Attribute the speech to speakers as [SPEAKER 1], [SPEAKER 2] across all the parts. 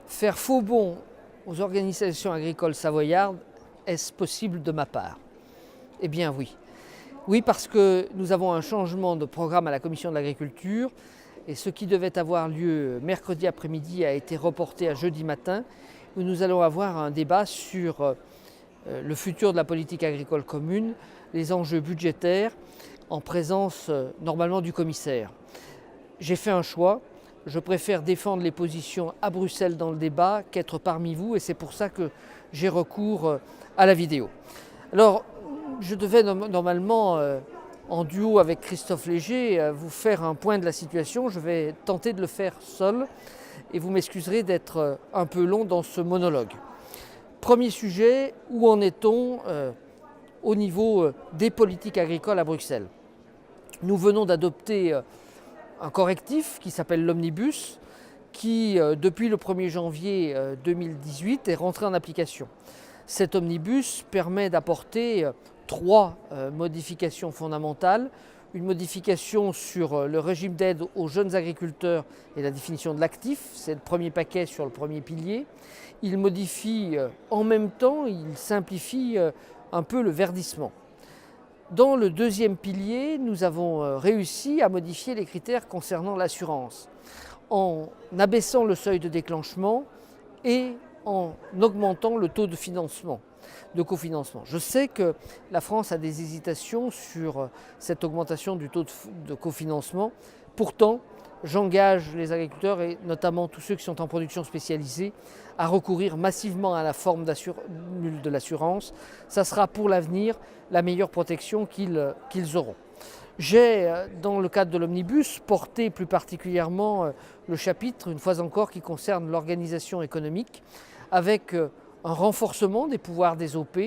[SPEAKER 1] Faire faux bond aux organisations agricoles savoyardes, est-ce possible de ma part? Eh bien oui. Oui, parce que nous avons un changement de programme à la Commission de l'Agriculture et ce qui devait avoir lieu mercredi après-midi a été reporté à jeudi matin, où nous allons avoir un débat sur le futur de la politique agricole commune, les enjeux budgétaires, en présence normalement du commissaire. J'ai fait un choix. Je préfère défendre les positions à Bruxelles dans le débat qu'être parmi vous et c'est pour ça que j'ai recours à la vidéo. Alors, je devais normalement, en duo avec Christophe Léger, vous faire un point de la situation. Je vais tenter de le faire seul et vous m'excuserez d'être un peu long dans ce monologue. Premier sujet, où en est-on au niveau des politiques agricoles à Bruxelles? Nous venons d'adopter un correctif qui s'appelle l'Omnibus, qui depuis le 1er janvier 2018 est rentré en application. Cet Omnibus permet d'apporter trois modifications fondamentales. Une modification sur le régime d'aide aux jeunes agriculteurs et la définition de l'actif, c'est le premier paquet sur le premier pilier. Il modifie en même temps, il simplifie un peu le verdissement. Dans le deuxième pilier, nous avons réussi à modifier les critères concernant l'assurance en abaissant le seuil de déclenchement et en augmentant le taux de financement, de cofinancement. Je sais que la France a des hésitations sur cette augmentation du taux de cofinancement. Pourtant, j'engage les agriculteurs et notamment tous ceux qui sont en production spécialisée à recourir massivement à la forme de l'assurance. Ça sera pour l'avenir la meilleure protection qu'ils auront. J'ai, dans le cadre de l'Omnibus, porté plus particulièrement le chapitre, une fois encore, qui concerne l'organisation économique, avec un renforcement des pouvoirs des OP,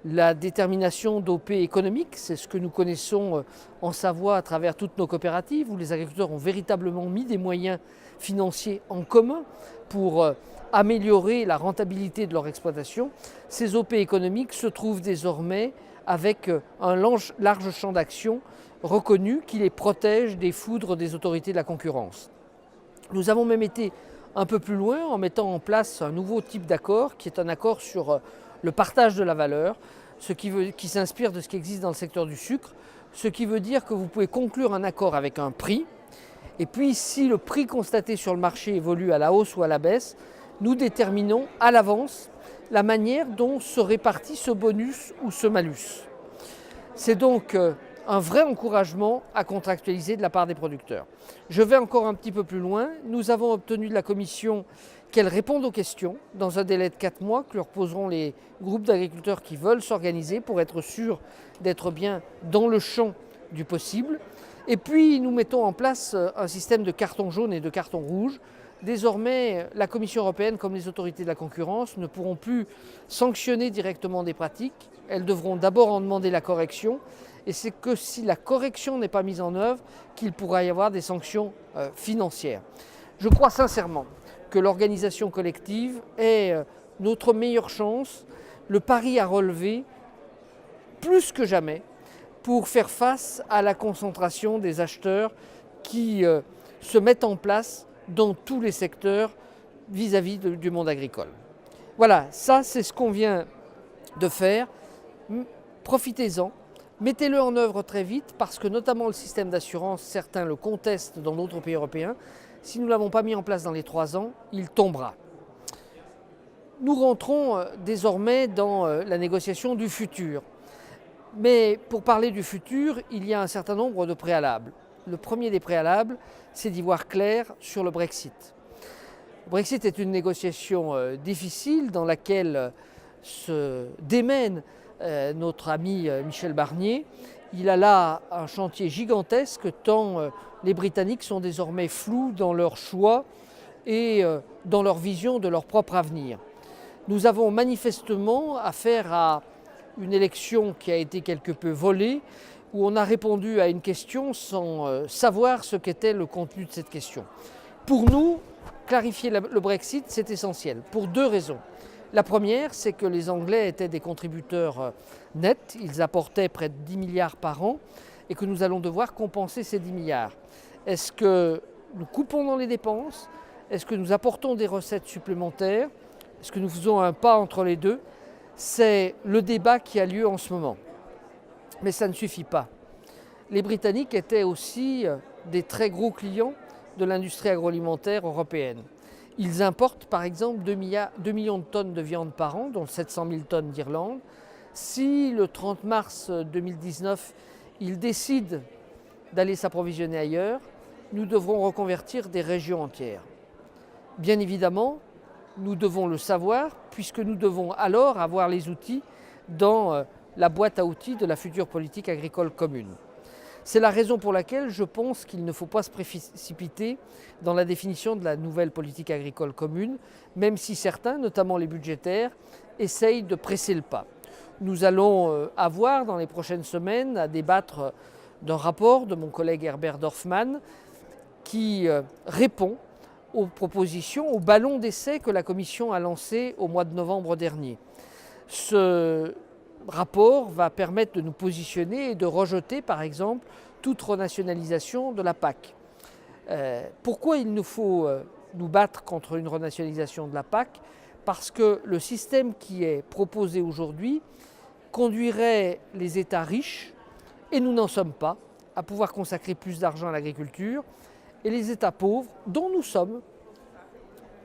[SPEAKER 1] la détermination d'OP économiques, c'est ce que nous connaissons en Savoie à travers toutes nos coopératives, où les agriculteurs ont véritablement mis des moyens financiers en commun pour améliorer la rentabilité de leur exploitation. Ces OP économiques se trouvent désormais avec un large champ d'action reconnu qui les protège des foudres des autorités de la concurrence. Nous avons même été un peu plus loin en mettant en place un nouveau type d'accord qui est un accord sur le partage de la valeur, qui s'inspire de ce qui existe dans le secteur du sucre, ce qui veut dire que vous pouvez conclure un accord avec un prix, et puis si le prix constaté sur le marché évolue à la hausse ou à la baisse, nous déterminons à l'avance la manière dont se répartit ce bonus ou ce malus. C'est donc un vrai encouragement à contractualiser de la part des producteurs. Je vais encore un petit peu plus loin. Nous avons obtenu de la Commission qu'elle réponde aux questions dans un délai de 4 mois que leur poseront les groupes d'agriculteurs qui veulent s'organiser pour être sûrs d'être bien dans le champ du possible. Et puis nous mettons en place un système de carton jaune et de carton rouge. Désormais, la Commission européenne comme les autorités de la concurrence ne pourront plus sanctionner directement des pratiques. Elles devront d'abord en demander la correction. Et c'est que si la correction n'est pas mise en œuvre qu'il pourra y avoir des sanctions financières. Je crois sincèrement que l'organisation collective est notre meilleure chance, le pari à relever plus que jamais pour faire face à la concentration des acheteurs qui se mettent en place dans tous les secteurs vis-à-vis du monde agricole. Voilà, ça c'est ce qu'on vient de faire. Profitez-en. Mettez-le en œuvre très vite parce que notamment le système d'assurance, certains le contestent dans d'autres pays européens. Si nous ne l'avons pas mis en place dans les 3 ans, il tombera. Nous rentrons désormais dans la négociation du futur. Mais pour parler du futur, il y a un certain nombre de préalables. Le premier des préalables, c'est d'y voir clair sur le Brexit. Le Brexit est une négociation difficile dans laquelle se démène notre ami Michel Barnier. Il a là un chantier gigantesque tant les Britanniques sont désormais flous dans leur choix et dans leur vision de leur propre avenir. Nous avons manifestement affaire à une élection qui a été quelque peu volée, où on a répondu à une question sans savoir ce qu'était le contenu de cette question. Pour nous, clarifier le Brexit, c'est essentiel, pour 2 raisons. La première, c'est que les Anglais étaient des contributeurs nets, ils apportaient près de 10 milliards par an et que nous allons devoir compenser ces 10 milliards. Est-ce que nous coupons dans les dépenses ? Est-ce que nous apportons des recettes supplémentaires? Est-ce que nous faisons un pas entre les deux? C'est le débat qui a lieu en ce moment. Mais ça ne suffit pas. Les Britanniques étaient aussi des très gros clients de l'industrie agroalimentaire européenne. Ils importent par exemple 2 millions de tonnes de viande par an, dont 700 000 tonnes d'Irlande. Si le 30 mars 2019, ils décident d'aller s'approvisionner ailleurs, nous devrons reconvertir des régions entières. Bien évidemment, nous devons le savoir, puisque nous devons alors avoir les outils dans la boîte à outils de la future politique agricole commune. C'est la raison pour laquelle je pense qu'il ne faut pas se précipiter dans la définition de la nouvelle politique agricole commune, même si certains, notamment les budgétaires, essayent de presser le pas. Nous allons avoir dans les prochaines semaines à débattre d'un rapport de mon collègue Herbert Dorfmann qui répond aux propositions, au ballon d'essai que la Commission a lancé au mois de novembre dernier. Ce rapport va permettre de nous positionner et de rejeter, par exemple, toute renationalisation de la PAC. Pourquoi il nous faut nous battre contre une renationalisation de la PAC? Parce que le système qui est proposé aujourd'hui conduirait les États riches, et nous n'en sommes pas, à pouvoir consacrer plus d'argent à l'agriculture, et les États pauvres, dont nous sommes,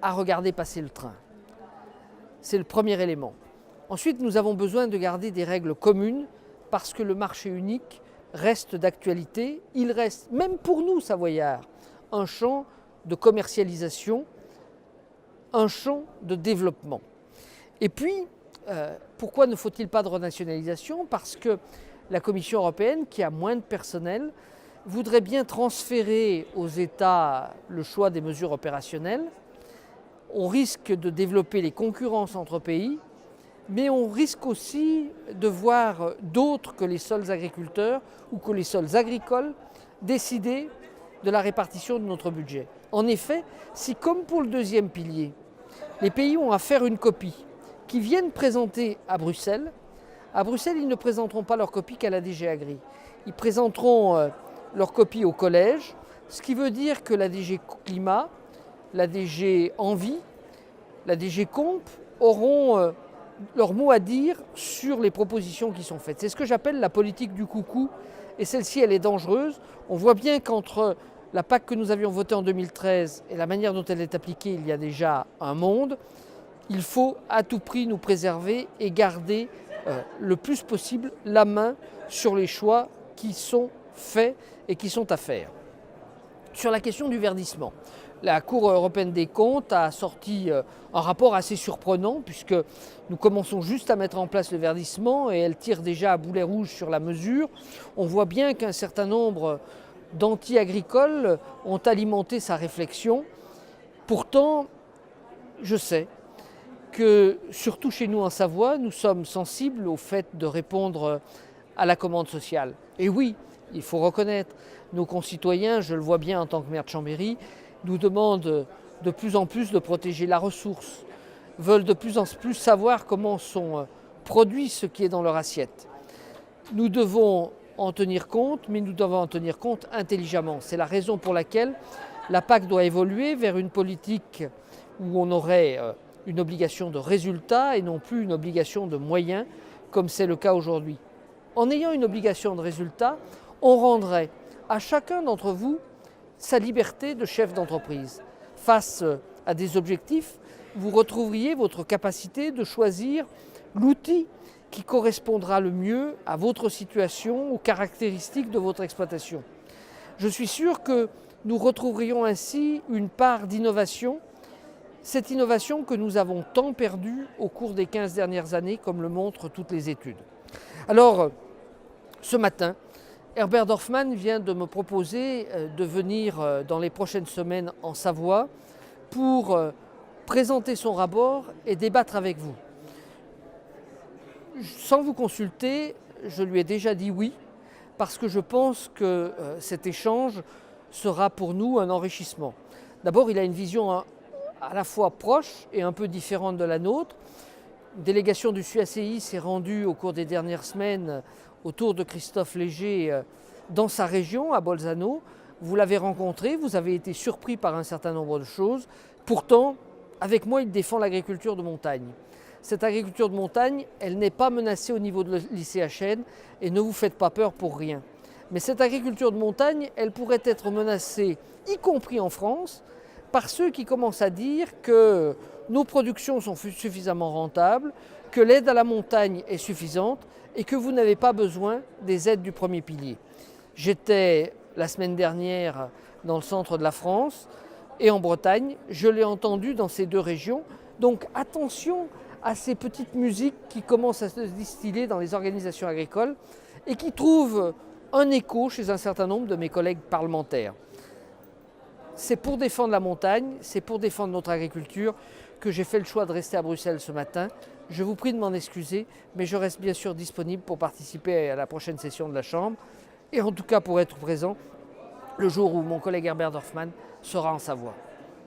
[SPEAKER 1] à regarder passer le train. C'est le premier élément. Ensuite, nous avons besoin de garder des règles communes parce que le marché unique reste d'actualité. Il reste, même pour nous, Savoyards, un champ de commercialisation, un champ de développement. Et puis, pourquoi ne faut-il pas de renationalisation? Parce que la Commission européenne, qui a moins de personnel, voudrait bien transférer aux États le choix des mesures opérationnelles. On risque de développer les concurrences entre pays, mais on risque aussi de voir d'autres que les seuls agriculteurs ou que les seuls agricoles décider de la répartition de notre budget. En effet, si comme pour le deuxième pilier, les pays ont à faire une copie, qui viennent présenter à Bruxelles, ils ne présenteront pas leur copie qu'à la DG Agri. Ils présenteront leur copie au collège, ce qui veut dire que la DG Climat, la DG Envie, la DG Comp auront leur mot à dire sur les propositions qui sont faites. C'est ce que j'appelle la politique du coucou, et celle-ci, elle est dangereuse. On voit bien qu'entre la PAC que nous avions votée en 2013 et la manière dont elle est appliquée, il y a déjà un monde. Il faut à tout prix nous préserver et garder le plus possible la main sur les choix qui sont faits et qui sont à faire. Sur la question du verdissement, la Cour européenne des comptes a sorti un rapport assez surprenant puisque nous commençons juste à mettre en place le verdissement et elle tire déjà à boulet rouge sur la mesure. On voit bien qu'un certain nombre d'anti-agricoles ont alimenté sa réflexion. Pourtant, je sais que, surtout chez nous en Savoie, nous sommes sensibles au fait de répondre à la commande sociale. Et oui, il faut reconnaître, nos concitoyens, je le vois bien en tant que maire de Chambéry, nous demandent de plus en plus de protéger la ressource, veulent de plus en plus savoir comment sont produits ce qui est dans leur assiette. Nous devons en tenir compte, mais nous devons en tenir compte intelligemment. C'est la raison pour laquelle la PAC doit évoluer vers une politique où on aurait une obligation de résultat et non plus une obligation de moyens, comme c'est le cas aujourd'hui. En ayant une obligation de résultat, on rendrait à chacun d'entre vous sa liberté de chef d'entreprise. Face à des objectifs, vous retrouveriez votre capacité de choisir l'outil qui correspondra le mieux à votre situation, aux caractéristiques de votre exploitation. Je suis sûr que nous retrouverions ainsi une part d'innovation, cette innovation que nous avons tant perdue au cours des 15 dernières années, comme le montrent toutes les études. Alors, ce matin, Herbert Dorfmann vient de me proposer de venir dans les prochaines semaines en Savoie pour présenter son rapport et débattre avec vous. Sans vous consulter, je lui ai déjà dit oui, parce que je pense que cet échange sera pour nous un enrichissement. D'abord, il a une vision à la fois proche et un peu différente de la nôtre. Une délégation du CUACI s'est rendue au cours des dernières semaines autour de Christophe Léger dans sa région, à Bolzano. Vous l'avez rencontré, vous avez été surpris par un certain nombre de choses Pourtant, avec moi, il défend l'agriculture de montagne. Cette agriculture de montagne, elle n'est pas menacée au niveau de l'ICHN et ne vous faites pas peur pour rien. Mais cette agriculture de montagne, elle pourrait être menacée, y compris en France, par ceux qui commencent à dire que nos productions sont suffisamment rentables, que l'aide à la montagne est suffisante et que vous n'avez pas besoin des aides du premier pilier. J'étais la semaine dernière dans le centre de la France et en Bretagne, je l'ai entendu dans ces deux régions. Donc attention à ces petites musiques qui commencent à se distiller dans les organisations agricoles et qui trouvent un écho chez un certain nombre de mes collègues parlementaires. C'est pour défendre la montagne, c'est pour défendre notre agriculture que j'ai fait le choix de rester à Bruxelles ce matin. Je vous prie de m'en excuser, mais je reste bien sûr disponible pour participer à la prochaine session de la Chambre et en tout cas pour être présent le jour où mon collègue Herbert Dorfmann sera en Savoie.